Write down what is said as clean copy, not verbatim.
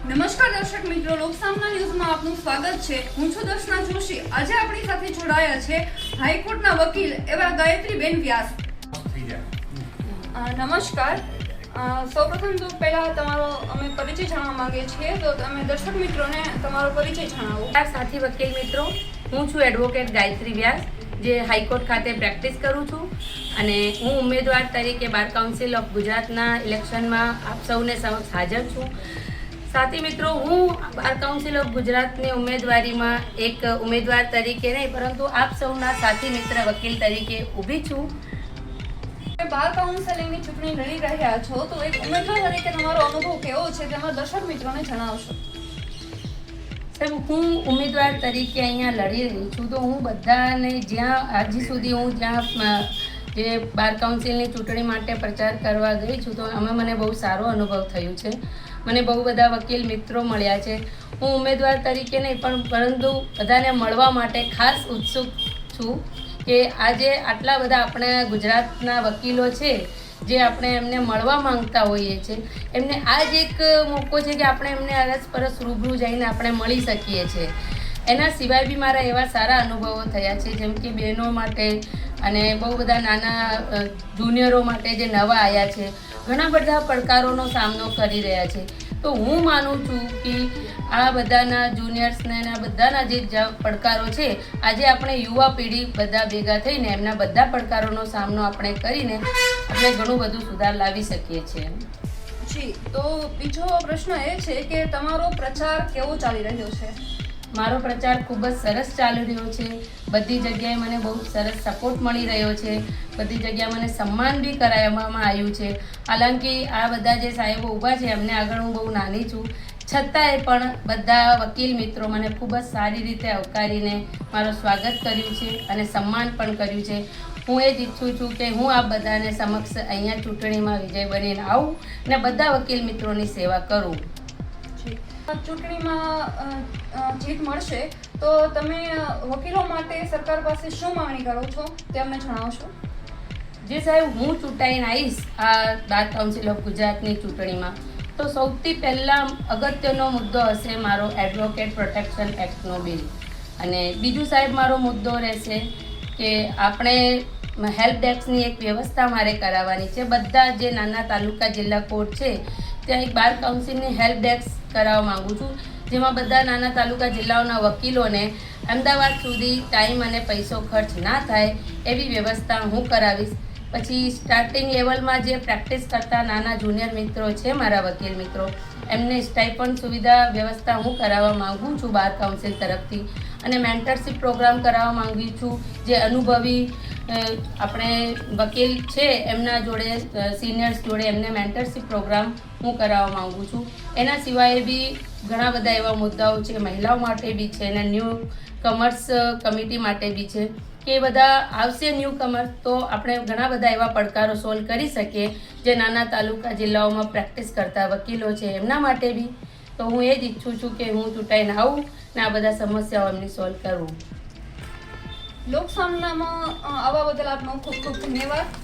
નમસ્કાર દર્શક મિત્રો, લોકસામના ન્યૂઝમાં આપનું સ્વાગત છે। હું છું દર્શના જોશી। આજે આપણી સાથે જોડાયા છે હાઈકોર્ટના વકીલ એવા ગાયત્રીબેન વ્યાસ। નમસ્કાર। સૌપ્રથમ તો પહેલા તમારો અમે પરિચય જાણવા માંગીએ છીએ, તો તમે દર્શક મિત્રોને તમારો પરિચય જણાવો। સાથી વકીલ મિત્રો, હું છું એડવોકેટ ગાયત્રી વ્યાસ, જે હાઈકોર્ટ ખાતે પ્રેક્ટિસ કરું છું અને હું ઉમેદવાર તરીકે બાર કાઉન્સિલ ઓફ ગુજરાતના ઇલેક્શનમાં આપ સૌને સમક્ષ હાજર છું। સાથી મિત્રો, હું બાર કાઉન્સિલ ઓફ ગુજરાતની ઉમેદવારીમાં એક ઉમેદવાર તરીકે નહીં, પરંતુ આપ સૌના સાથી મિત્ર વકીલ તરીકે ઊભી છું। બાર કાઉન્સિલની ચૂંટણી લડી રહ્યા છો, તો એક ઉમેદવાર તરીકે તમારો અનુભવ કેવો છે તેમાં દર્શક મિત્રોને જણાવશો। સાહેબ, હું ઉમેદવાર તરીકે અહીંયા લડી રહી છું, તો હું બધાને જ્યાં હજી સુધી હું જ્યાં જે બાર કાઉન્સિલની ચૂંટણી માટે પ્રચાર કરવા ગઈ છું, તો મને બહુ સારો અનુભવ થયો છે। મને બહુ બધા વકીલ મિત્રો મળ્યા છે। હું ઉમેદવાર તરીકે નહીં, પરંતુ બધાને મળવા માટે ખાસ ઉત્સુક છું કે આજે આટલા બધા આપણા ગુજરાતના વકીલો છે જે આપણે એમને મળવા માંગતા હોઈએ છીએ, એમને આ જ એક મોકો છે કે આપણે એમને અરસપરસ રૂબરૂ જઈને આપણે મળી શકીએ છીએ। એના સિવાય બી મારા એવા સારા અનુભવો થયા છે, જેમ કે બહેનો માટે અને બહુ બધા નાના જુનિયરો માટે જે નવા આવ્યા છે, ઘણા બધા પડકારોનો સામનો કરી રહ્યા છે। તો હું માનું છું કે આ બધાના જુનિયર્સને આ બધાના જે પડકારો છે, આજે આપણે યુવા પેઢી બધા ભેગા થઈને એમના બધા પડકારોનો સામનો આપણે કરીને આપણે ઘણું બધું સુધાર લાવી શકીએ છીએ। જી, તો બીજો પ્રશ્ન એ છે કે તમારો પ્રચાર કેવો ચાલી રહ્યો છે? મારો પ્રચાર ખૂબ જ સરસ ચાલી રહ્યો છે। બધી જગ્યાએ મને બહુ સરસ સપોર્ટ મળી રહ્યો છે। બધી જગ્યાએ મને સન્માન બી કરાવવામાં આવ્યું છે। હાલાંકિ આ બધા જે સાહેબો ઊભા છે એમને આગળ હું બહુ નાની છું, છતાંય પણ બધા વકીલ મિત્રો મને ખૂબ જ સારી રીતે આવકારીને મારું સ્વાગત કર્યું છે અને સન્માન પણ કર્યું છે। હું એ જ ઈચ્છું છું કે હું આ બધાને સમક્ષ અહીંયા ચૂંટણીમાં વિજય બનીને આવું અને બધા વકીલ મિત્રોની સેવા કરું। ચૂંટણીમાં જીત મળશે તો તમે વકીલો માટે સરકાર પાસે શું માંગણી કરો છો તે અમને જણાવશો? જે સાહેબ, હું ચૂંટાઈને આવીશ આ બાર કાઉન્સિલ ઓફ ગુજરાતની ચૂંટણીમાં, તો સૌથી પહેલાં અગત્યનો મુદ્દો હશે મારો એડવોકેટ પ્રોટેક્શન એક્ટનો બિલ। અને બીજું સાહેબ, મારો મુદ્દો રહેશે કે આપણે હેલ્પ ડેસ્કની એક વ્યવસ્થા મારે કરાવવાની છે। બધા જે નાના તાલુકા જિલ્લા કોર્ટ છે ત્યાં એક બાર કાઉન્સિલની હેલ્પ ડેસ્ક કરાવવા માગું છું, જેમાં બધા નાના તાલુકા જિલ્લાઓના વકીલોને અમદાવાદ સુધી ટાઈમ અને પૈસો ખર્ચ ના થાય એવી વ્યવસ્થા હું કરાવીશ। પછી સ્ટાર્ટિંગ લેવલમાં જે પ્રેક્ટિસ કરતા નાના જુનિયર મિત્રો છે, મારા વકીલ મિત્રો, એમને સ્ટાઇપન્ડ સુવિધા વ્યવસ્થા હું કરાવવા માગું છું બાર કાઉન્સિલ તરફથી। અને મેન્ટરશીપ પ્રોગ્રામ કરાવવા માંગુ છું, જે અનુભવી આપણે વકીલ છે એમના જોડે, સિનિયર્સ જોડે એમને મેન્ટરશીપ પ્રોગ્રામ હું કરાવવા માગું છું। એના સિવાય બી ઘણા બધા એવા મુદ્દાઓ છે, મહિલાઓ માટે બી છે અને ન્યૂ કમર્સ કમિટી માટે બી છે કે બધા આવશે ન્યૂ કમર્સ, તો આપણે ઘણા બધા એવા પડકારો સોલ્વ કરી શકીએ જે નાના તાલુકા જિલ્લાઓમાં પ્રેક્ટિસ કરતા વકીલો છે એમના માટે બી। તો હું એ જ ઈચ્છું છું કે હું ચૂંટાઈને આવું ને આ બધા સમસ્યાઓ એમની સોલ્વ કરું। લોકસામનામાં આવવા બદલ આપનો ખૂબ ખૂબ ધન્યવાદ।